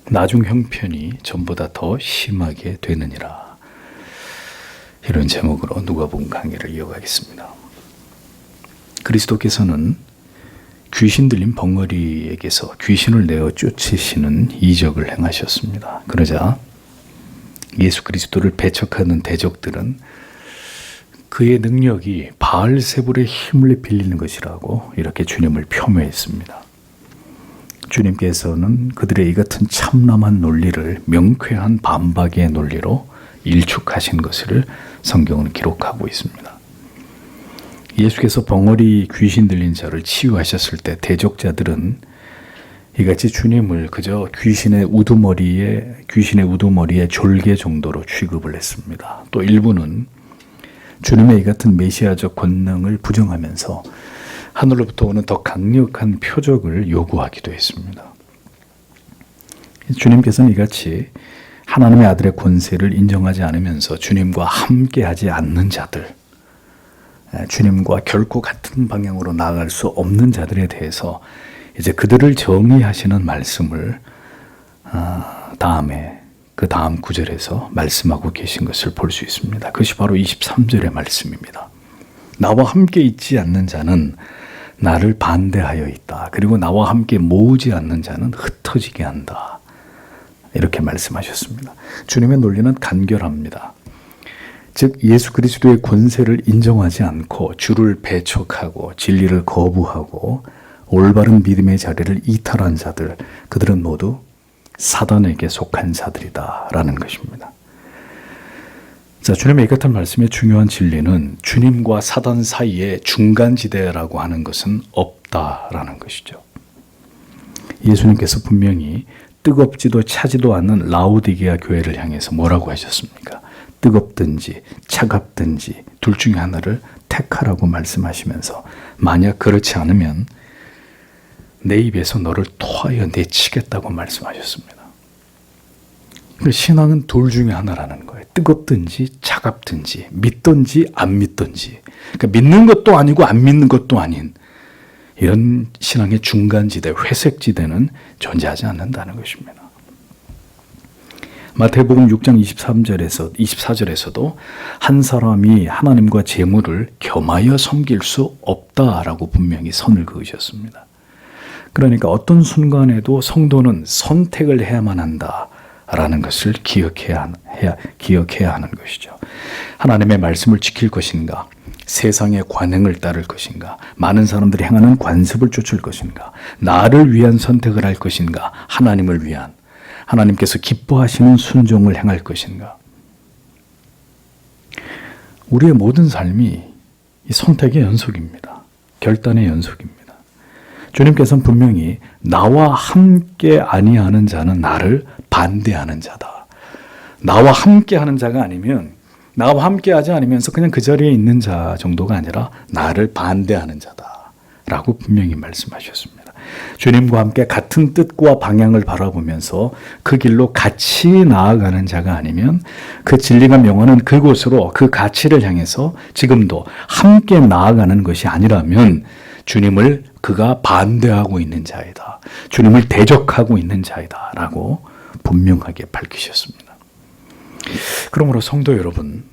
나중 형편이 전보다 더 심하게 되느니라. 이런 제목으로 누가복음 강의를 이어가겠습니다. 그리스도께서는 귀신 들린 벙어리에게서 귀신을 내어 쫓으시는 이적을 행하셨습니다. 그러자 예수 그리스도를 배척하는 대적들은 그의 능력이 바알세불의 힘을 빌리는 것이라고 이렇게 주님을 폄훼했습니다. 주님께서는 그들의 이 같은 참남한 논리를 명쾌한 반박의 논리로 일축하신 것을 성경은 기록하고 있습니다. 예수께서 벙어리 귀신 들린 자를 치유하셨을 때 대적자들은 이같이 주님을 그저 귀신의 우두머리에 졸개 정도로 취급을 했습니다. 또 일부는 주님의 이 같은 메시아적 권능을 부정하면서 하늘로부터 오는 더 강력한 표적을 요구하기도 했습니다. 주님께서는 이같이 하나님의 아들의 권세를 인정하지 않으면서 주님과 함께하지 않는 자들, 주님과 결코 같은 방향으로 나아갈 수 없는 자들에 대해서 이제 그들을 정의하시는 말씀을 그 다음 구절에서 말씀하고 계신 것을 볼 수 있습니다. 그것이 바로 23절의 말씀입니다. 나와 함께 있지 않는 자는 나를 반대하여 있다. 그리고 나와 함께 모으지 않는 자는 흩어지게 한다. 이렇게 말씀하셨습니다. 주님의 논리는 간결합니다. 즉 예수 그리스도의 권세를 인정하지 않고 주를 배척하고 진리를 거부하고 올바른 믿음의 자리를 이탈한 자들, 그들은 모두 사단에게 속한 자들이다라는 것입니다. 자, 주님의 이 같은 말씀의 중요한 진리는 주님과 사단 사이에 중간지대라고 하는 것은 없다라는 것이죠. 예수님께서 분명히 뜨겁지도 차지도 않는 라오디게아 교회를 향해서 뭐라고 하셨습니까? 뜨겁든지 차갑든지 둘 중에 하나를 택하라고 말씀하시면서 만약 그렇지 않으면 내 입에서 너를 토하여 내치겠다고 말씀하셨습니다. 신앙은 둘 중에 하나라는 거예요. 뜨겁든지 차갑든지 믿든지 안 믿든지. 그러니까 믿는 것도 아니고 안 믿는 것도 아닌 이런 신앙의 중간지대, 회색지대는 존재하지 않는다는 것입니다. 마태복음 6장 24절에서도 한 사람이 하나님과 재물을 겸하여 섬길 수 없다라고 분명히 선을 그으셨습니다. 그러니까 어떤 순간에도 성도는 선택을 해야만 한다라는 것을 기억해야 하는 것이죠. 하나님의 말씀을 지킬 것인가? 세상의 관행을 따를 것인가? 많은 사람들이 행하는 관습을 쫓을 것인가? 나를 위한 선택을 할 것인가? 하나님을 위한, 하나님께서 기뻐하시는 순종을 행할 것인가? 우리의 모든 삶이 이 선택의 연속입니다. 결단의 연속입니다. 주님께서는 분명히 나와 함께 아니하는 자는 나를 반대하는 자다. 나와 함께하는 자가 아니면, 나와 함께하지 않으면서 그냥 그 자리에 있는 자 정도가 아니라 나를 반대하는 자다라고 분명히 말씀하셨습니다. 주님과 함께 같은 뜻과 방향을 바라보면서 그 길로 같이 나아가는 자가 아니면 그 진리가 명하는 그곳으로 그 가치를 향해서 지금도 함께 나아가는 것이 아니라면 주님을 그가 반대하고 있는 자이다. 주님을 대적하고 있는 자이다. 라고 분명하게 밝히셨습니다. 그러므로 성도 여러분,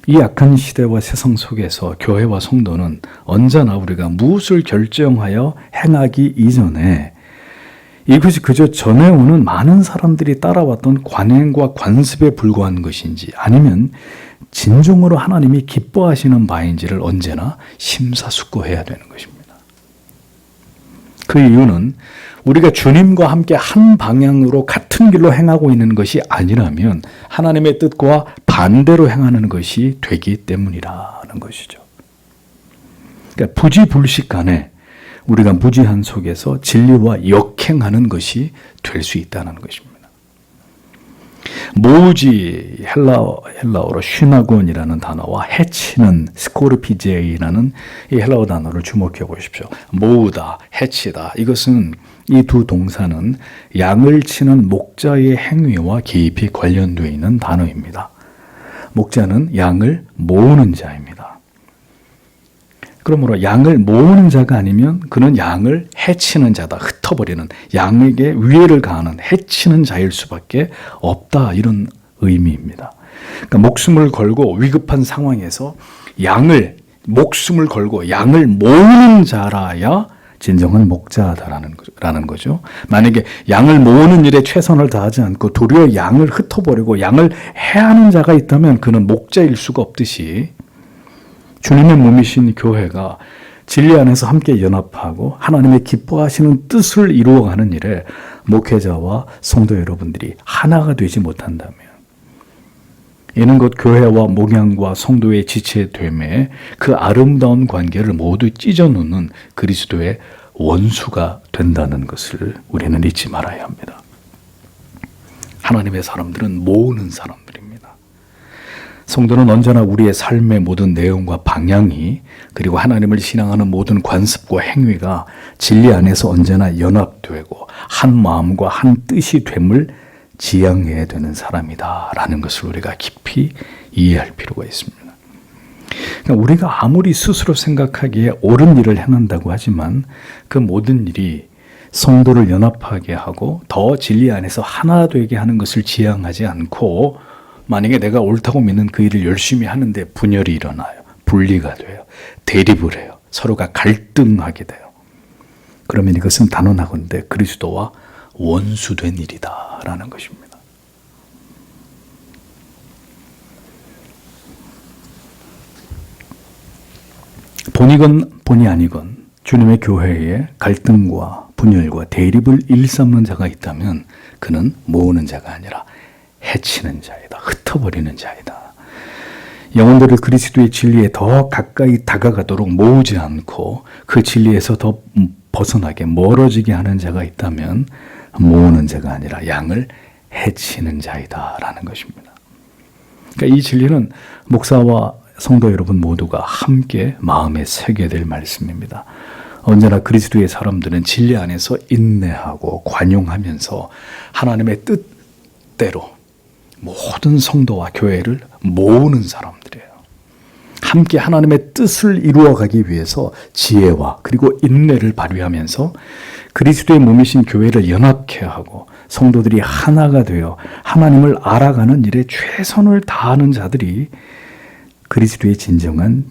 이 악한 시대와 세상 속에서 교회와 성도는 언제나 우리가 무엇을 결정하여 행하기 이전에 이것이 그저 전해오는 많은 사람들이 따라왔던 관행과 관습에 불과한 것인지 아니면 진정으로 하나님이 기뻐하시는 바인지를 언제나 심사숙고해야 되는 것입니다. 그 이유는 우리가 주님과 함께 한 방향으로 같은 길로 행하고 있는 것이 아니라면 하나님의 뜻과 반대로 행하는 것이 되기 때문이라는 것이죠. 그러니까 부지불식 간에 우리가 무지한 속에서 진리와 역행하는 것이 될 수 있다는 것입니다. 모으지, 헬라어로 쉬나곤이라는 단어와 해치는 스코르피제이라는 이 헬라어 단어를 주목해 보십시오. 모으다, 해치다. 이것은 이 두 동사는 양을 치는 목자의 행위와 깊이 관련되어 있는 단어입니다. 목자는 양을 모으는 자입니다. 그러므로 양을 모으는 자가 아니면 그는 양을 해치는 자다. 흩어버리는, 양에게 위해를 가하는 해치는 자일 수밖에 없다. 이런 의미입니다. 그러니까 목숨을 걸고 위급한 상황에서 목숨을 걸고 양을 모으는 자라야 진정한 목자다라는 거죠. 만약에 양을 모으는 일에 최선을 다하지 않고 도리어 양을 흩어버리고 양을 해하는 자가 있다면 그는 목자일 수가 없듯이 주님의 몸이신 교회가 진리 안에서 함께 연합하고 하나님의 기뻐하시는 뜻을 이루어가는 일에 목회자와 성도 여러분들이 하나가 되지 못한다면 이는 곧 교회와 목양과 성도의 지체됨에 그 아름다운 관계를 모두 찢어놓는 그리스도의 원수가 된다는 것을 우리는 잊지 말아야 합니다. 하나님의 사람들은 모으는 사람들입니다. 성도는 언제나 우리의 삶의 모든 내용과 방향이 그리고 하나님을 신앙하는 모든 관습과 행위가 진리 안에서 언제나 연합되고 한 마음과 한 뜻이 됨을 지향해야 되는 사람이다라는 것을 우리가 깊이 이해할 필요가 있습니다. 그러니까 우리가 아무리 스스로 생각하기에 옳은 일을 해낸다고 하지만 그 모든 일이 성도를 연합하게 하고 더 진리 안에서 하나 되게 하는 것을 지향하지 않고 만약에 내가 옳다고 믿는 그 일을 열심히 하는데 분열이 일어나요. 분리가 돼요. 대립을 해요. 서로가 갈등하게 돼요. 그러면 이것은 단언하건대 그리스도와 원수된 일이다라는 것입니다. 본이건 본이 아니건 주님의 교회에 갈등과 분열과 대립을 일삼는 자가 있다면 그는 모으는 자가 아니라 해치는 자이다. 흩어버리는 자이다. 영혼들을 그리스도의 진리에 더 가까이 다가가도록 모으지 않고 그 진리에서 더 벗어나게 멀어지게 하는 자가 있다면 모으는 자가 아니라 양을 해치는 자이다라는 것입니다. 그러니까 이 진리는 목사와 성도 여러분 모두가 함께 마음에 새겨야 될 말씀입니다. 언제나 그리스도의 사람들은 진리 안에서 인내하고 관용하면서 하나님의 뜻대로 모든 성도와 교회를 모으는 사람들이에요. 함께 하나님의 뜻을 이루어가기 위해서 지혜와 그리고 인내를 발휘하면서 그리스도의 몸이신 교회를 연합케 하고 성도들이 하나가 되어 하나님을 알아가는 일에 최선을 다하는 자들이 그리스도의 진정한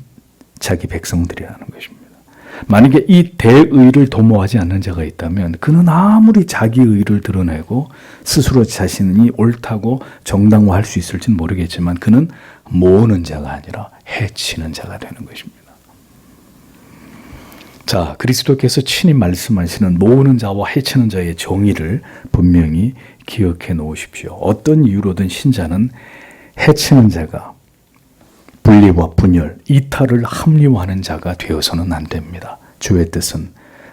자기 백성들이라는 것입니다. 만약에 이 대의를 도모하지 않는 자가 있다면 그는 아무리 자기 의를 드러내고 스스로 자신이 옳다고 정당화할 수 있을지는 모르겠지만 그는 모으는 자가 아니라 해치는 자가 되는 것입니다. 자, 그리스도께서 친히 말씀하시는 모으는 자와 해치는 자의 정의를 분명히 기억해 놓으십시오. 어떤 이유로든 신자는 해치는 자가 분리와 분열, 이탈을 합리화하는 자가 되어서는 안 됩니다. 주의 뜻은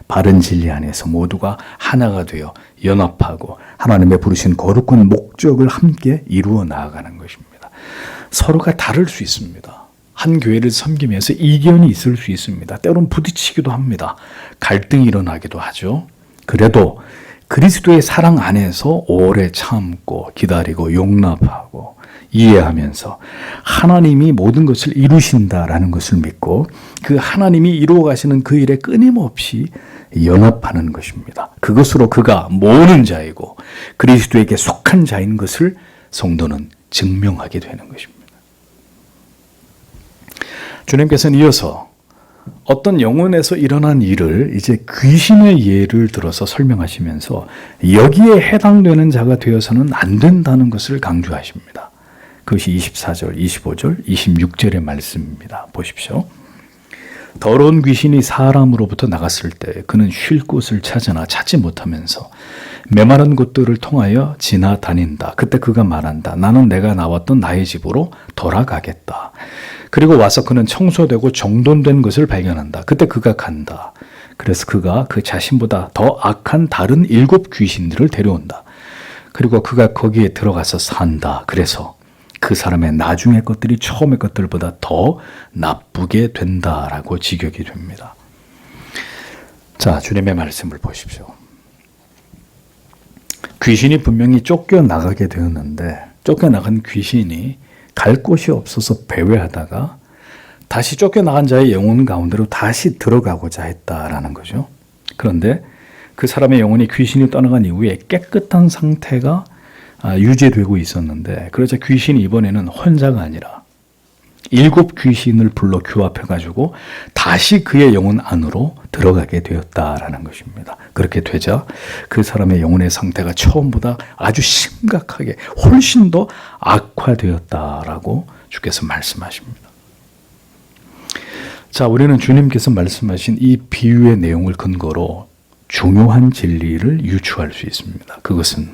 바른 진리 안에서 모두가 하나가 되어 연합하고 하나님의 부르신 거룩한 목적을 함께 이루어 나아가는 것입니다. 서로가 다를 수 있습니다. 한 교회를 섬기면서 이견이 있을 수 있습니다. 때로는 부딪히기도 합니다. 갈등이 일어나기도 하죠. 그래도 그리스도의 사랑 안에서 오래 참고 기다리고 용납하고 이해하면서 하나님이 모든 것을 이루신다라는 것을 믿고 그 하나님이 이루어 가시는 그 일에 끊임없이 연합하는 것입니다. 그것으로 그가 모으는 자이고 그리스도에게 속한 자인 것을 성도는 증명하게 되는 것입니다. 주님께서는 이어서 어떤 영혼에서 일어난 일을 이제 귀신의 예를 들어서 설명하시면서 여기에 해당되는 자가 되어서는 안 된다는 것을 강조하십니다. 그것이 24절, 25절, 26절의 말씀입니다. 보십시오. 더러운 귀신이 사람으로부터 나갔을 때 그는 쉴 곳을 찾으나 찾지 못하면서 메마른 곳들을 통하여 지나다닌다. 그때 그가 말한다. 나는 내가 나왔던 나의 집으로 돌아가겠다. 그리고 와서 그는 청소되고 정돈된 것을 발견한다. 그때 그가 간다. 그래서 그가 그 자신보다 더 악한 다른 7 귀신들을 데려온다. 그리고 그가 거기에 들어가서 산다. 그래서 그 사람의 나중의 것들이 처음의 것들보다 더 나쁘게 된다라고 직역이 됩니다. 자, 주님의 말씀을 보십시오. 귀신이 분명히 쫓겨나가게 되었는데 쫓겨나간 귀신이 갈 곳이 없어서 배회하다가 다시 쫓겨나간 자의 영혼 가운데로 다시 들어가고자 했다라는 거죠. 그런데 그 사람의 영혼이 귀신이 떠나간 이후에 깨끗한 상태가 유지되고 있었는데, 그러자 귀신이 이번에는 혼자가 아니라 7 귀신을 불러 규합해가지고 다시 그의 영혼 안으로 들어가게 되었다라는 것입니다. 그렇게 되자 그 사람의 영혼의 상태가 처음보다 아주 심각하게 훨씬 더 악화되었다라고 주께서 말씀하십니다. 자, 우리는 주님께서 말씀하신 이 비유의 내용을 근거로 중요한 진리를 유추할 수 있습니다. 그것은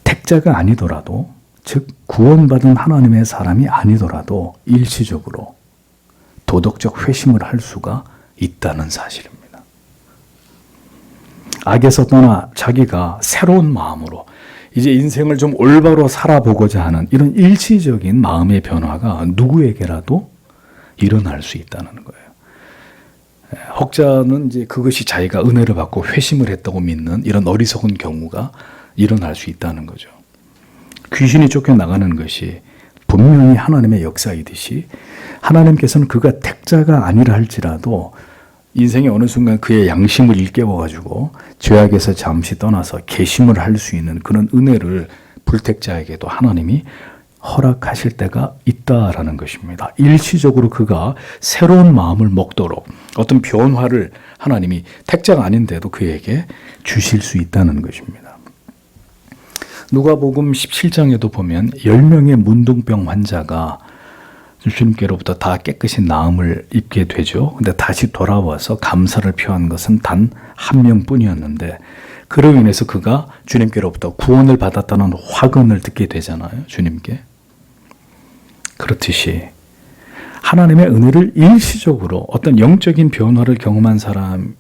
택자가 아니더라도, 즉 구원받은 하나님의 사람이 아니더라도 일시적으로 도덕적 회심을 할 수가 있다는 사실입니다. 악에서 떠나 자기가 새로운 마음으로 이제 인생을 좀 올바로 살아보고자 하는 이런 일시적인 마음의 변화가 누구에게라도 일어날 수 있다는 거예요. 혹자는 이제 그것이 자기가 은혜를 받고 회심을 했다고 믿는 이런 어리석은 경우가 일어날 수 있다는 거죠. 귀신이 쫓겨나가는 것이 분명히 하나님의 역사이듯이 하나님께서는 그가 택자가 아니라 할지라도 인생의 어느 순간 그의 양심을 일깨워가지고 죄악에서 잠시 떠나서 계심을 할 수 있는 그런 은혜를 불택자에게도 하나님이 허락하실 때가 있다라는 것입니다. 일시적으로 그가 새로운 마음을 먹도록 어떤 변화를 하나님이 택자가 아닌데도 그에게 주실 수 있다는 것입니다. 누가복음 17장에도 보면 10명의 문둥병 환자가 주님께로부터 다 깨끗이 나음을 입게 되죠. 근데 다시 돌아와서 감사를 표한 것은 단 한 명뿐이었는데, 그로 인해서 그가 주님께로부터 구원을 받았다는 화근을 듣게 되잖아요. 주님께. 그렇듯이 하나님의 은혜를 일시적으로 어떤 영적인 변화를 경험한 사람,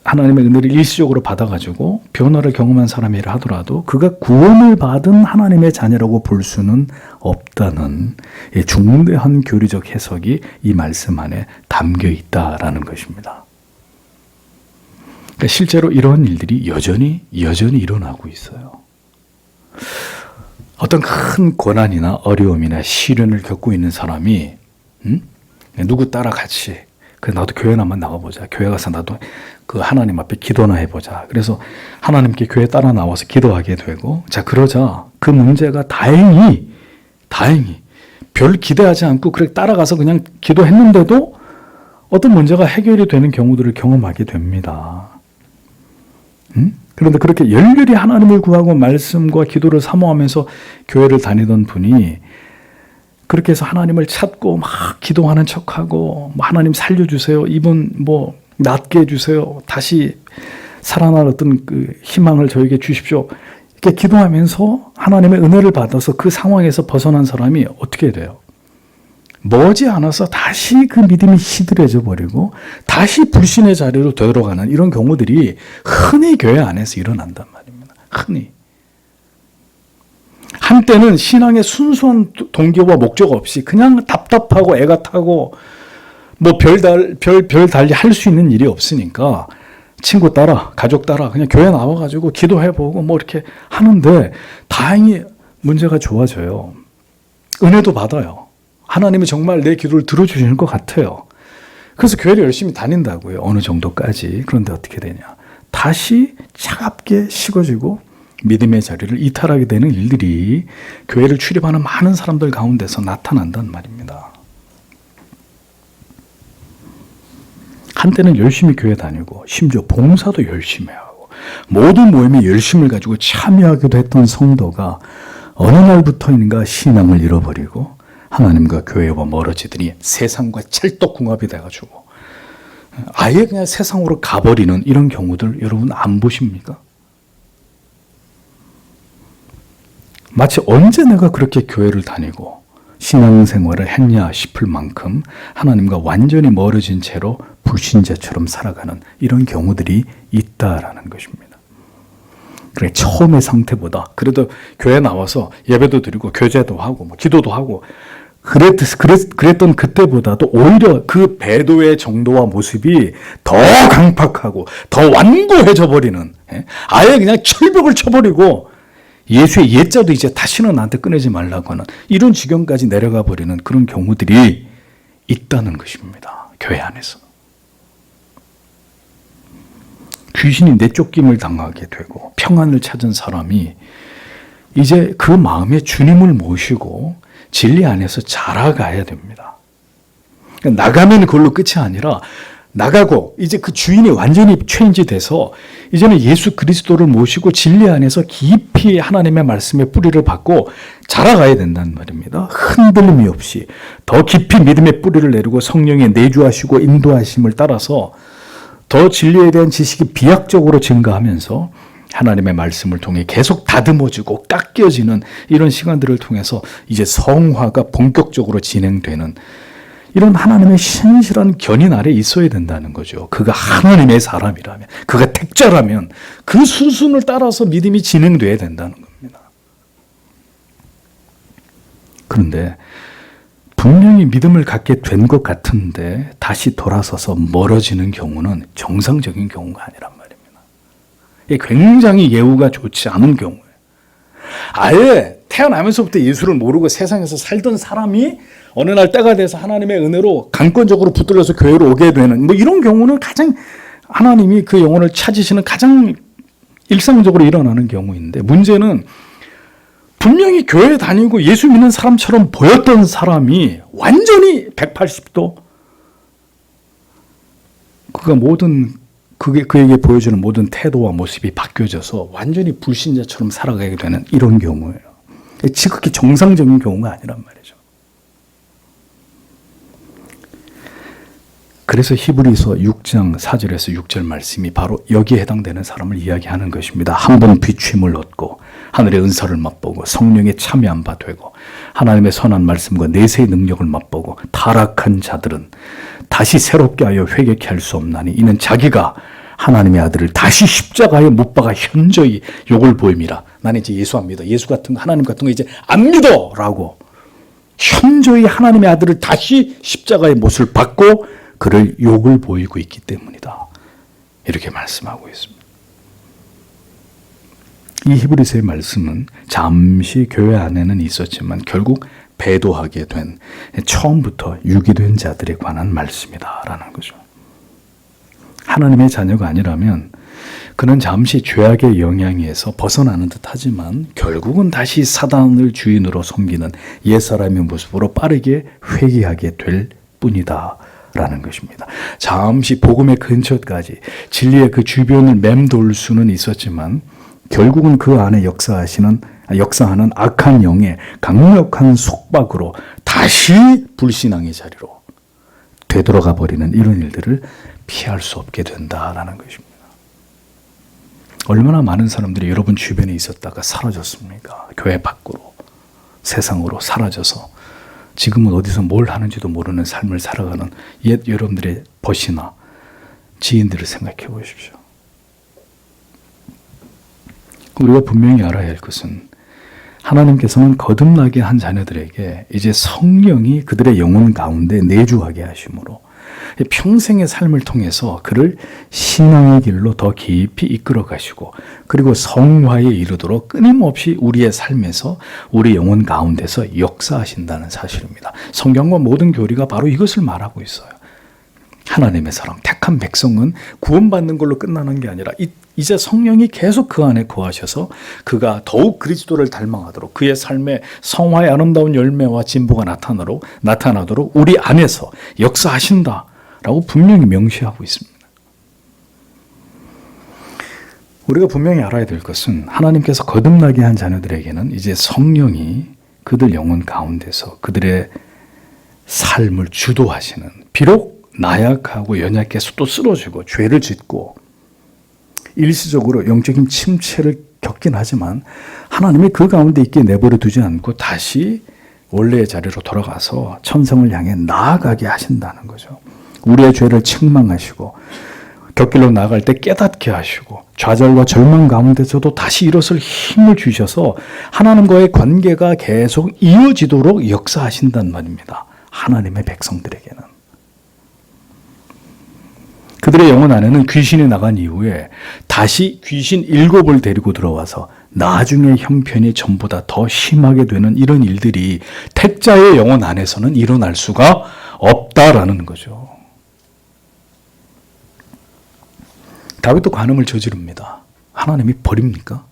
하나님의 은혜를 일시적으로 받아가지고 변화를 경험한 사람이라 하더라도 그가 구원을 받은 하나님의 자녀라고 볼 수는 없다는 중대한 교리적 해석이 이 말씀 안에 담겨 있다라는 것입니다. 그러니까 실제로 이러한 일들이 여전히 일어나고 있어요. 어떤 큰 고난이나 어려움이나 시련을 겪고 있는 사람이 누구 따라 같이 나도 교회 한번 나가보자. 교회 가서 나도 그 하나님 앞에 기도나 해보자. 그래서 하나님께 교회 따라 나와서 기도하게 되고, 자, 그러자 그 문제가 다행히 별 기대하지 않고 그렇게 따라가서 그냥 기도했는데도 어떤 문제가 해결이 되는 경우들을 경험하게 됩니다. 그런데 그렇게 열렬히 하나님을 구하고 말씀과 기도를 사모하면서 교회를 다니던 분이 그렇게 해서 하나님을 찾고 막 기도하는 척하고, 하나님 살려주세요, 이분 낫게 해주세요, 다시 살아날 어떤 그 희망을 저에게 주십시오, 이렇게 기도하면서 하나님의 은혜를 받아서 그 상황에서 벗어난 사람이 어떻게 돼요? 머지않아서 다시 그 믿음이 시들해져 버리고 다시 불신의 자리로 되돌아가는 이런 경우들이 흔히 교회 안에서 일어난단 말입니다. 흔히. 한때는 신앙의 순수한 동기와 목적 없이 그냥 답답하고 애가 타고 별 달리 할 수 있는 일이 없으니까 친구 따라, 가족 따라 그냥 교회 나와가지고 기도해보고 이렇게 하는데 다행히 문제가 좋아져요. 은혜도 받아요. 하나님이 정말 내 기도를 들어주시는 것 같아요. 그래서 교회를 열심히 다닌다고요. 어느 정도까지. 그런데 어떻게 되냐. 다시 차갑게 식어지고 믿음의 자리를 이탈하게 되는 일들이 교회를 출입하는 많은 사람들 가운데서 나타난단 말입니다. 한때는 열심히 교회 다니고 심지어 봉사도 열심히 하고 모든 모임에 열심을 가지고 참여하기도 했던 성도가 어느 날부터인가 신앙을 잃어버리고 하나님과 교회와 멀어지더니 세상과 찰떡궁합이 돼가지고 아예 그냥 세상으로 가버리는 이런 경우들 여러분 안 보십니까? 마치 언제 내가 그렇게 교회를 다니고 신앙생활을 했냐 싶을 만큼 하나님과 완전히 멀어진 채로 불신자처럼 살아가는 이런 경우들이 있다라는 것입니다. 그래, 처음의 상태보다 그래도 교회 나와서 예배도 드리고 교제도 하고 기도도 하고 그랬던 그때보다도 오히려 그 배도의 정도와 모습이 더 강팍하고 더 완고해져 버리는, 아예 그냥 철벽을 쳐버리고 예수의 예자도 이제 다시는 나한테 꺼내지 말라고 하는 이런 지경까지 내려가 버리는 그런 경우들이 있다는 것입니다. 교회 안에서. 귀신이 내쫓김을 당하게 되고 평안을 찾은 사람이 이제 그 마음에 주님을 모시고 진리 안에서 자라가야 됩니다. 나가면 그걸로 끝이 아니라 나가고 이제 그 주인이 완전히 체인지 돼서 이제는 예수 그리스도를 모시고 진리 안에서 깊이 하나님의 말씀의 뿌리를 받고 자라가야 된다는 말입니다. 흔들림이 없이 더 깊이 믿음의 뿌리를 내리고 성령의 내주하시고 인도하심을 따라서 더 진리에 대한 지식이 비약적으로 증가하면서 하나님의 말씀을 통해 계속 다듬어지고 깎여지는 이런 시간들을 통해서 이제 성화가 본격적으로 진행되는 이런 하나님의 신실한 견인 아래 있어야 된다는 거죠. 그가 하나님의 사람이라면, 그가 택자라면 그 수순을 따라서 믿음이 진행돼야 된다는 겁니다. 그런데 분명히 믿음을 갖게 된 것 같은데 다시 돌아서서 멀어지는 경우는 정상적인 경우가 아니란 말입니다. 이게 굉장히 예후가 좋지 않은 경우예요. 아예 태어나면서부터 예수를 모르고 세상에서 살던 사람이 어느 날 때가 돼서 하나님의 은혜로 강권적으로 붙들려서 교회로 오게 되는 뭐 이런 경우는 가장 하나님이 그 영혼을 찾으시는 가장 일상적으로 일어나는 경우인데, 문제는 분명히 교회 다니고 예수 믿는 사람처럼 보였던 사람이 완전히 180도 그에게 보여주는 모든 태도와 모습이 바뀌어져서 완전히 불신자처럼 살아가게 되는 이런 경우예요. 지극히 정상적인 경우가 아니란 말이죠. 그래서 히브리서 6장 4절에서 6절 말씀이 바로 여기에 해당되는 사람을 이야기하는 것입니다. 한 번 비추임을 얻고 하늘의 은사를 맛보고 성령에 참여한 바 되고 하나님의 선한 말씀과 내세의 능력을 맛보고 타락한 자들은 다시 새롭게 하여 회개케 할 수 없나니 이는 자기가 하나님의 아들을 다시 십자가에 못 박아 현저히 욕을 보임이라. 나는 이제 예수 안 믿어. 예수 같은 거, 하나님 같은 거 이제 안 믿어! 라고 현저히 하나님의 아들을 다시 십자가의 못을 박고 그를 욕을 보이고 있기 때문이다. 이렇게 말씀하고 있습니다. 이 히브리서의 말씀은 잠시 교회 안에는 있었지만 결국 배도하게 된, 처음부터 유기된 자들에 관한 말씀이다라는 거죠. 하나님의 자녀가 아니라면 그는 잠시 죄악의 영향에서 벗어나는 듯 하지만 결국은 다시 사단을 주인으로 섬기는 옛사람의 모습으로 빠르게 회귀하게 될 뿐이다 라는 것입니다. 잠시 복음의 근처까지 진리의 그 주변을 맴돌 수는 있었지만 결국은 그 안에 역사하는 악한 영의 강력한 속박으로 다시 불신앙의 자리로 되돌아가 버리는 이런 일들을 피할 수 없게 된다라는 것입니다. 얼마나 많은 사람들이 여러분 주변에 있었다가 사라졌습니까? 교회 밖으로, 세상으로 사라져서 지금은 어디서 뭘 하는지도 모르는 삶을 살아가는 옛 여러분들의 벗이나 지인들을 생각해 보십시오. 우리가 분명히 알아야 할 것은 하나님께서는 거듭나게 한 자녀들에게 이제 성령이 그들의 영혼 가운데 내주하게 하심으로 평생의 삶을 통해서 그를 신앙의 길로 더 깊이 이끌어 가시고 그리고 성화에 이르도록 끊임없이 우리의 삶에서 우리 영혼 가운데서 역사하신다는 사실입니다. 성경과 모든 교리가 바로 이것을 말하고 있어요. 하나님의 사람, 택한 백성은 구원받는 걸로 끝나는 게 아니라 이제 성령이 계속 그 안에 거하셔서 그가 더욱 그리스도를 닮아가도록 그의 삶에 성화의 아름다운 열매와 진보가 나타나도록 우리 안에서 역사하신다라고 분명히 명시하고 있습니다. 우리가 분명히 알아야 될 것은 하나님께서 거듭나게 한 자녀들에게는 이제 성령이 그들 영혼 가운데서 그들의 삶을 주도하시는, 비록 나약하고 연약해서 또 쓰러지고 죄를 짓고 일시적으로 영적인 침체를 겪긴 하지만 하나님이 그 가운데 있게 내버려 두지 않고 다시 원래의 자리로 돌아가서 천성을 향해 나아가게 하신다는 거죠. 우리의 죄를 책망하시고 곁길로 나아갈 때 깨닫게 하시고 좌절과 절망 가운데서도 다시 일어설 힘을 주셔서 하나님과의 관계가 계속 이어지도록 역사하신단 말입니다. 하나님의 백성들에게는. 그들의 영혼 안에는 귀신이 나간 이후에 다시 귀신 7을 데리고 들어와서 나중에 형편이 전보다 더 심하게 되는 이런 일들이 택자의 영혼 안에서는 일어날 수가 없다라는 거죠. 다윗도 간음을 저지릅니다. 하나님이 버립니까?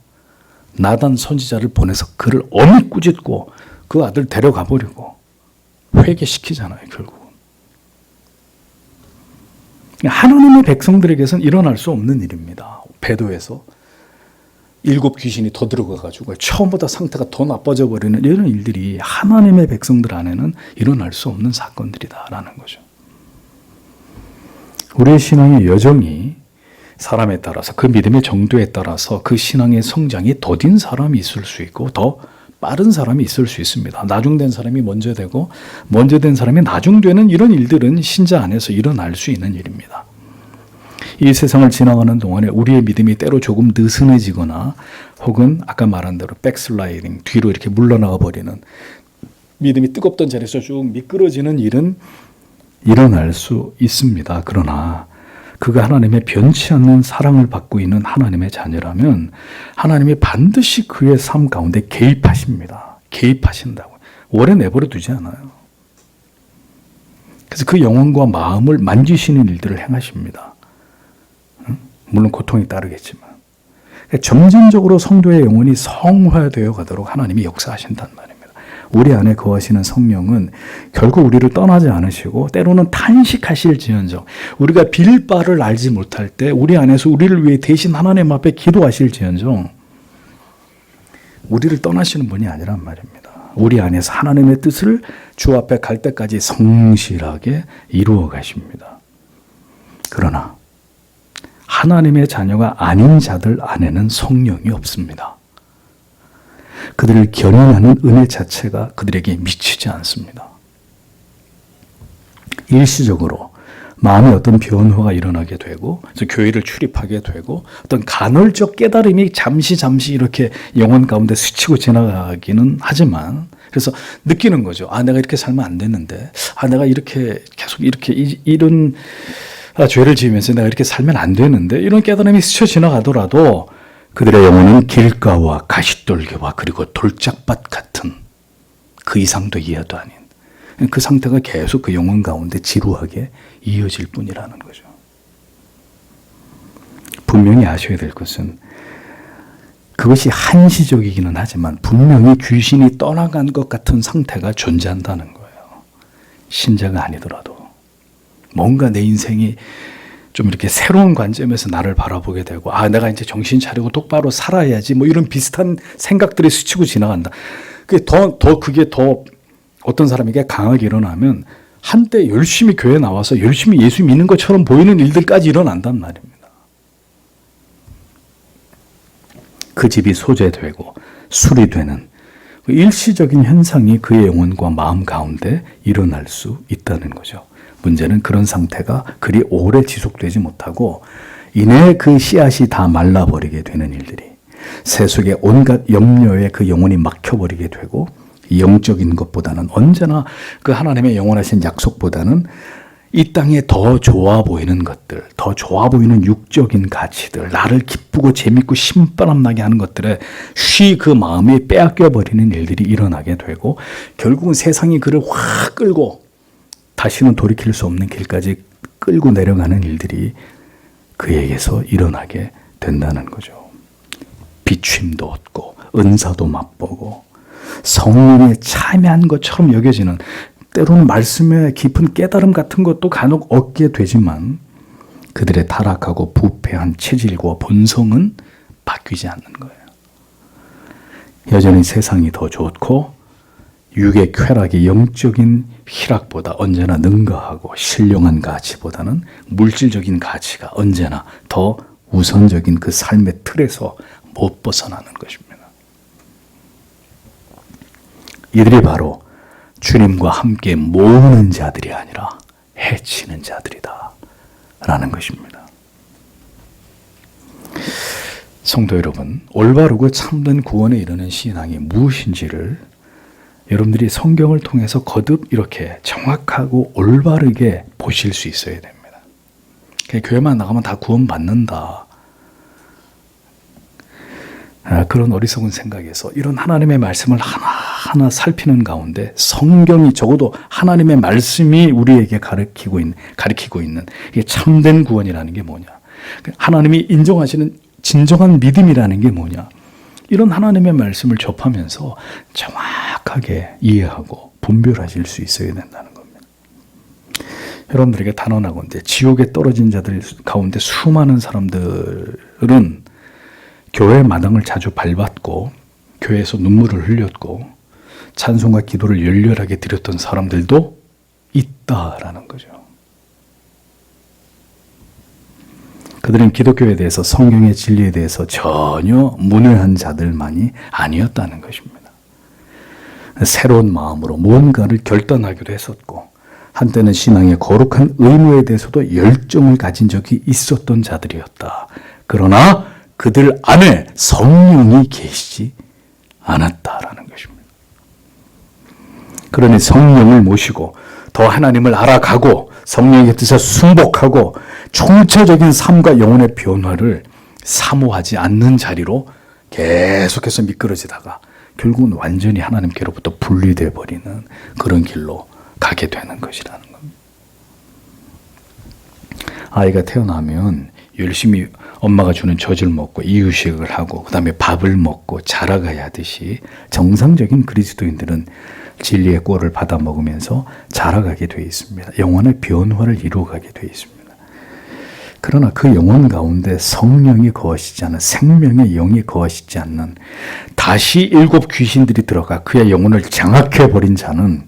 나단 선지자를 보내서 그를 엄히 꾸짖고 그 아들 데려가 버리고 회개시키잖아요, 결국은. 하나님의 백성들에게서는 일어날 수 없는 일입니다. 배도에서 7 귀신이 더 들어가가지고 처음보다 상태가 더 나빠져 버리는 이런 일들이 하나님의 백성들 안에는 일어날 수 없는 사건들이다라는 거죠. 우리의 신앙의 여정이 사람에 따라서 그 믿음의 정도에 따라서 그 신앙의 성장이 더딘 사람이 있을 수 있고 더 빠른 사람이 있을 수 있습니다. 나중된 사람이 먼저 되고 먼저 된 사람이 나중되는 이런 일들은 신자 안에서 일어날 수 있는 일입니다. 이 세상을 지나가는 동안에 우리의 믿음이 때로 조금 느슨해지거나 혹은 아까 말한 대로 백슬라이딩, 뒤로 이렇게 물러나가 버리는, 믿음이 뜨겁던 자리에서 쭉 미끄러지는 일은 일어날 수 있습니다. 그러나 그가 하나님의 변치 않는 사랑을 받고 있는 하나님의 자녀라면 하나님이 반드시 그의 삶 가운데 개입하십니다. 개입하신다고. 오래 내버려 두지 않아요. 그래서 그 영혼과 마음을 만지시는 일들을 행하십니다. 물론 고통이 따르겠지만. 점진적으로 성도의 영혼이 성화되어 가도록 하나님이 역사하신단 말입니다. 우리 안에 거하시는 성령은 결국 우리를 떠나지 않으시고 때로는 탄식하실지언정, 우리가 빌 바를 알지 못할 때 우리 안에서 우리를 위해 대신 하나님 앞에 기도하실지언정 우리를 떠나시는 분이 아니란 말입니다. 우리 안에서 하나님의 뜻을 주 앞에 갈 때까지 성실하게 이루어 가십니다. 그러나 하나님의 자녀가 아닌 자들 안에는 성령이 없습니다. 그들을 견인하는 은혜 자체가 그들에게 미치지 않습니다. 일시적으로 마음에 어떤 변화가 일어나게 되고 교회를 출입하게 되고 어떤 간헐적 깨달음이 잠시 이렇게 영혼 가운데 스치고 지나가기는 하지만, 그래서 느끼는 거죠. 아, 내가 이렇게 살면 안 되는데, 아, 내가 이렇게 계속 이렇게 이런 죄를 지으면서 내가 이렇게 살면 안 되는데, 이런 깨달음이 스쳐 지나가더라도 그들의 영혼은 길가와 가시떨기와 그리고 돌짝밭 같은 그 이상도 이하도 아닌 그 상태가 계속 그 영혼 가운데 지루하게 이어질 뿐이라는 거죠. 분명히 아셔야 될 것은 그것이 한시적이기는 하지만 분명히 귀신이 떠나간 것 같은 상태가 존재한다는 거예요. 신자가 아니더라도 뭔가 내 인생이 좀 이렇게 새로운 관점에서 나를 바라보게 되고, 아, 내가 이제 정신 차리고 똑바로 살아야지, 뭐 이런 비슷한 생각들이 스치고 지나간다. 그게 더 어떤 사람에게 강하게 일어나면 한때 열심히 교회 나와서 열심히 예수 믿는 것처럼 보이는 일들까지 일어난단 말입니다. 그 집이 소재되고 수리되는 일시적인 현상이 그의 영혼과 마음 가운데 일어날 수 있다는 거죠. 문제는 그런 상태가 그리 오래 지속되지 못하고 이내 그 씨앗이 다 말라버리게 되는 일들이, 세속의 온갖 염려에 그 영혼이 막혀버리게 되고, 영적인 것보다는 언제나 그 하나님의 영원하신 약속보다는 이 땅에 더 좋아 보이는 것들, 더 좋아 보이는 육적인 가치들, 나를 기쁘고 재밌고 신바람 나게 하는 것들에 쉬 그 마음이 빼앗겨버리는 일들이 일어나게 되고, 결국은 세상이 그를 확 끌고 다시는 돌이킬 수 없는 길까지 끌고 내려가는 일들이 그에게서 일어나게 된다는 거죠. 비춤도 얻고 은사도 맛보고 성령에 참여한 것처럼 여겨지는, 때로는 말씀의 깊은 깨달음 같은 것도 간혹 얻게 되지만 그들의 타락하고 부패한 체질과 본성은 바뀌지 않는 거예요. 여전히 세상이 더 좋고 육의 쾌락이 영적인 희락보다 언제나 능가하고 신령한 가치보다는 물질적인 가치가 언제나 더 우선적인 그 삶의 틀에서 못 벗어나는 것입니다. 이들이 바로 주님과 함께 모으는 자들이 아니라 해치는 자들이다 라는 것입니다. 성도 여러분, 올바르고 참된 구원에 이르는 신앙이 무엇인지를 여러분들이 성경을 통해서 거듭 이렇게 정확하고 올바르게 보실 수 있어야 됩니다. 교회만 나가면 다 구원받는다. 그런 어리석은 생각에서 이런 하나님의 말씀을 하나하나 살피는 가운데 성경이 적어도 하나님의 말씀이 우리에게 가르치고 있는 이게 참된 구원이라는 게 뭐냐, 하나님이 인정하시는 진정한 믿음이라는 게 뭐냐, 이런 하나님의 말씀을 접하면서 정확하게 이해하고 분별하실 수 있어야 된다는 겁니다. 여러분들에게 단언하건대 지옥에 떨어진 자들 가운데 수많은 사람들은 교회 마당을 자주 밟았고 교회에서 눈물을 흘렸고 찬송과 기도를 열렬하게 드렸던 사람들도 있다라는 거죠. 그들은 기독교에 대해서, 성경의 진리에 대해서 전혀 문외한 자들만이 아니었다는 것입니다. 새로운 마음으로 무언가를 결단하기도 했었고 한때는 신앙의 거룩한 의무에 대해서도 열정을 가진 적이 있었던 자들이었다. 그러나 그들 안에 성령이 계시지 않았다라는 것입니다. 그러니 성령을 모시고 더 하나님을 알아가고 성령의 뜻에 순복하고 총체적인 삶과 영혼의 변화를 사모하지 않는 자리로 계속해서 미끄러지다가 결국은 완전히 하나님께로부터 분리되어 버리는 그런 길로 가게 되는 것이라는 겁니다. 아이가 태어나면 열심히 엄마가 주는 젖을 먹고 이유식을 하고 그 다음에 밥을 먹고 자라가야 하듯이 정상적인 그리스도인들은 진리의 꼴을 받아 먹으면서 자라가게 되어 있습니다. 영혼의 변화를 이루어가게 되어 있습니다. 그러나 그 영혼 가운데 성령이 거하시지 않은, 생명의 영이 거하시지 않는, 다시 7 귀신들이 들어가 그의 영혼을 장악해버린 자는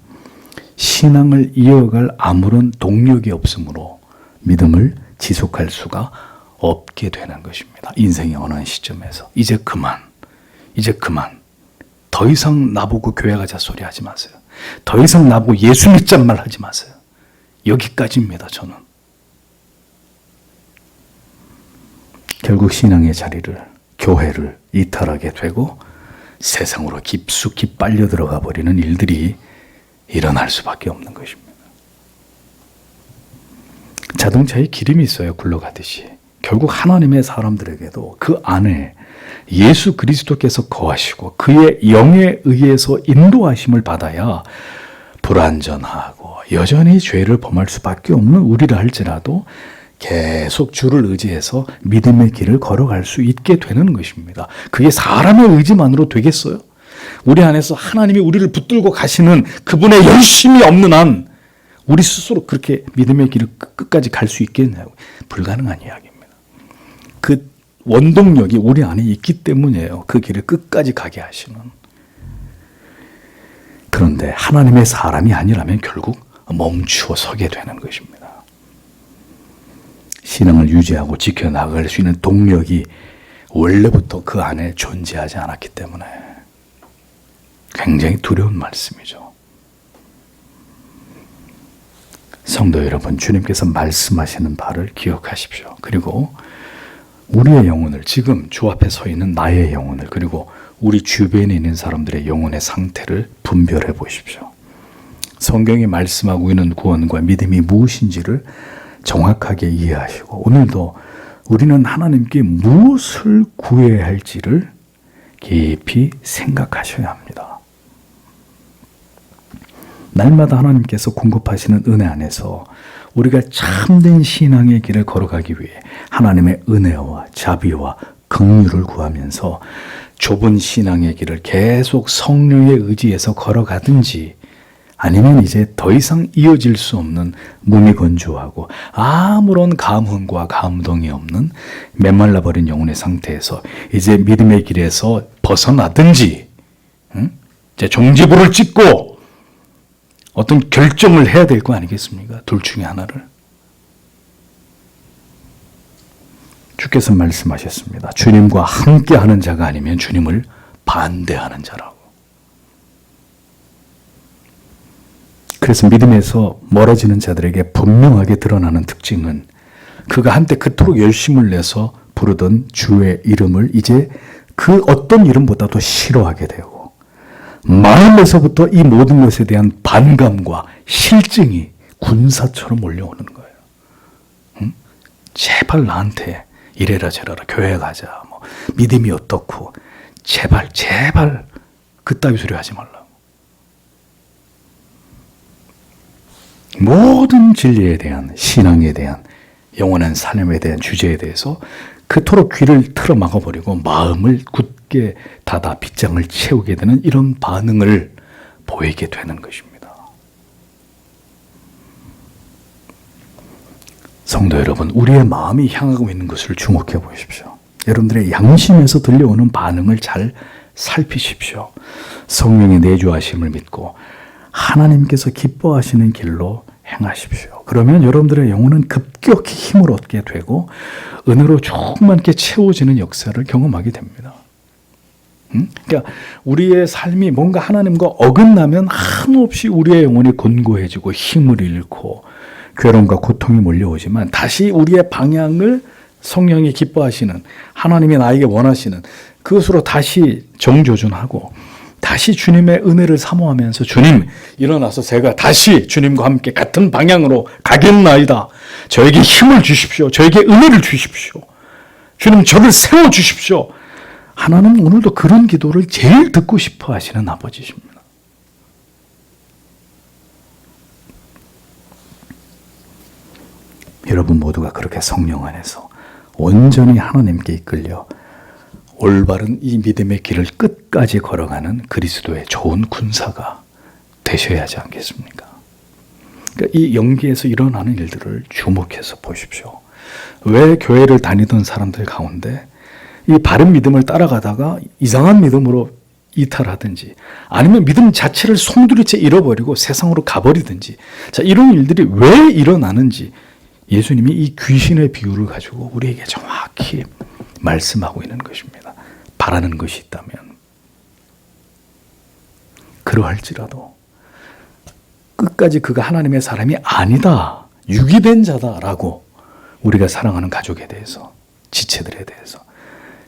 신앙을 이어갈 아무런 동력이 없으므로 믿음을 지속할 수가 없게 되는 것입니다. 인생의 어느 시점에서 이제 그만, 더 이상 나보고 교회 가자 소리 하지 마세요. 더 이상 나보고 예수 믿잔 말 하지 마세요. 여기까지입니다. 저는 결국 신앙의 자리를, 교회를 이탈하게 되고 세상으로 깊숙이 빨려 들어가 버리는 일들이 일어날 수밖에 없는 것입니다. 자동차에 기름이 있어요. 굴러가듯이. 결국 하나님의 사람들에게도 그 안에 예수 그리스도께서 거하시고 그의 영에 의해서 인도하심을 받아야 불완전하고 여전히 죄를 범할 수밖에 없는 우리라 할지라도 계속 주를 의지해서 믿음의 길을 걸어갈 수 있게 되는 것입니다. 그게 사람의 의지만으로 되겠어요? 우리 안에서 하나님이 우리를 붙들고 가시는 그분의 열심이 없는 한 우리 스스로 그렇게 믿음의 길을 끝까지 갈 수 있겠냐고. 불가능한 이야기입니다. 그 원동력이 우리 안에 있기 때문이에요. 그 길을 끝까지 가게 하시는. 그런데 하나님의 사람이 아니라면 결국 멈추어 서게 되는 것입니다. 신앙을 유지하고 지켜나갈 수 있는 동력이 원래부터 그 안에 존재하지 않았기 때문에 굉장히 두려운 말씀이죠. 성도 여러분, 주님께서 말씀하시는 바를 기억하십시오. 그리고 우리의 영혼을, 지금 주 앞에 서 있는 나의 영혼을, 그리고 우리 주변에 있는 사람들의 영혼의 상태를 분별해 보십시오. 성경이 말씀하고 있는 구원과 믿음이 무엇인지를 정확하게 이해하시고 오늘도 우리는 하나님께 무엇을 구해야 할지를 깊이 생각하셔야 합니다. 날마다 하나님께서 공급하시는 은혜 안에서 우리가 참된 신앙의 길을 걸어가기 위해 하나님의 은혜와 자비와 긍휼을 구하면서 좁은 신앙의 길을 계속 성령의 의지에서 걸어가든지 아니면 이제 더 이상 이어질 수 없는 무미건조하고 아무런 감흥과 감동이 없는 메말라버린 영혼의 상태에서 이제 믿음의 길에서 벗어나든지 이제 종지부를 찍고 어떤 결정을 해야 될 거 아니겠습니까? 둘 중에 하나를. 주께서 말씀하셨습니다. 주님과 함께하는 자가 아니면 주님을 반대하는 자라고. 그래서 믿음에서 멀어지는 자들에게 분명하게 드러나는 특징은 그가 한때 그토록 열심을 내서 부르던 주의 이름을 이제 그 어떤 이름보다도 싫어하게 되고 마음에서부터 이 모든 것에 대한 반감과 실증이 군사처럼 몰려오는 거예요. 응? 제발 나한테 이래라 저래라 교회 가자, 뭐 믿음이 어떻고 제발 그따위 소리 하지 말라고. 모든 진리에 대한, 신앙에 대한, 영원한 삶에 대한 주제에 대해서 그토록 귀를 틀어 막아버리고 마음을 굳게 닫아 빗장을 채우게 되는 이런 반응을 보이게 되는 것입니다. 성도 여러분, 우리의 마음이 향하고 있는 것을 주목해 보십시오. 여러분들의 양심에서 들려오는 반응을 잘 살피십시오. 성령의 내주하심을 믿고 하나님께서 기뻐하시는 길로 행하십시오. 그러면 여러분들의 영혼은 급격히 힘을 얻게 되고 은혜로 충만케 채워지는 역사를 경험하게 됩니다. 그러니까 우리의 삶이 뭔가 하나님과 어긋나면 한없이 우리의 영혼이 곤고해지고 힘을 잃고 괴로움과 고통이 몰려오지만 다시 우리의 방향을 성령이 기뻐하시는, 하나님이 나에게 원하시는 그것으로 다시 정조준하고 다시 주님의 은혜를 사모하면서 주님 일어나서 제가 다시 주님과 함께 같은 방향으로 가겠나이다. 저에게 힘을 주십시오. 저에게 은혜를 주십시오. 주님 저를 세워주십시오. 하나님 오늘도 그런 기도를 제일 듣고 싶어 하시는 아버지십니다. 여러분 모두가 그렇게 성령 안에서 온전히 하나님께 이끌려 올바른 이 믿음의 길을 끝까지 걸어가는 그리스도의 좋은 군사가 되셔야 하지 않겠습니까? 그러니까 이 연기에서 일어나는 일들을 주목해서 보십시오. 왜 교회를 다니던 사람들 가운데 이 바른 믿음을 따라가다가 이상한 믿음으로 이탈하든지 아니면 믿음 자체를 송두리째 잃어버리고 세상으로 가버리든지 자, 이런 일들이 왜 일어나는지 예수님이 이 귀신의 비유를 가지고 우리에게 정확히 말씀하고 있는 것입니다. 바라는 것이 있다면 그러할지라도 끝까지 그가 하나님의 사람이 아니다, 유기된 자다라고 우리가 사랑하는 가족에 대해서, 지체들에 대해서,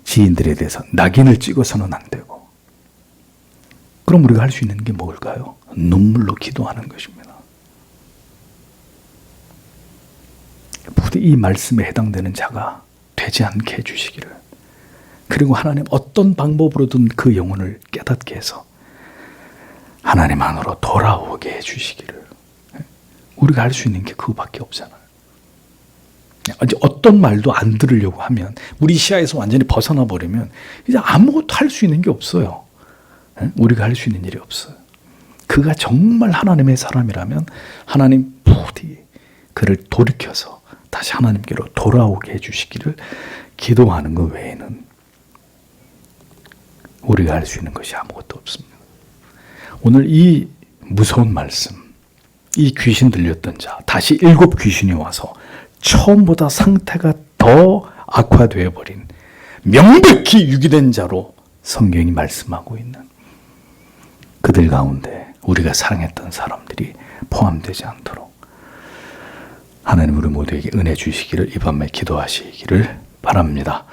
지인들에 대해서 낙인을 찍어서는 안 되고, 그럼 우리가 할 수 있는 게 뭘까요? 눈물로 기도하는 것입니다. 부디 이 말씀에 해당되는 자가 되지 않게 해주시기를, 그리고 하나님 어떤 방법으로든 그 영혼을 깨닫게 해서 하나님 안으로 돌아오게 해주시기를. 우리가 할 수 있는 게 그거밖에 없잖아요. 이제 어떤 말도 안 들으려고 하면, 우리 시야에서 완전히 벗어나 버리면 이제 아무것도 할 수 있는 게 없어요. 우리가 할 수 있는 일이 없어요. 그가 정말 하나님의 사람이라면 하나님 부디 그를 돌이켜서 다시 하나님께로 돌아오게 해주시기를 기도하는 것 외에는 우리가 할 수 있는 것이 아무것도 없습니다. 오늘 이 무서운 말씀, 이 귀신 들렸던 자, 다시 7 귀신이 와서 처음보다 상태가 더 악화되어 버린 명백히 유기된 자로 성경이 말씀하고 있는 그들 가운데 우리가 사랑했던 사람들이 포함되지 않도록 하나님 우리 모두에게 은혜 주시기를 이 밤에 기도하시기를 바랍니다.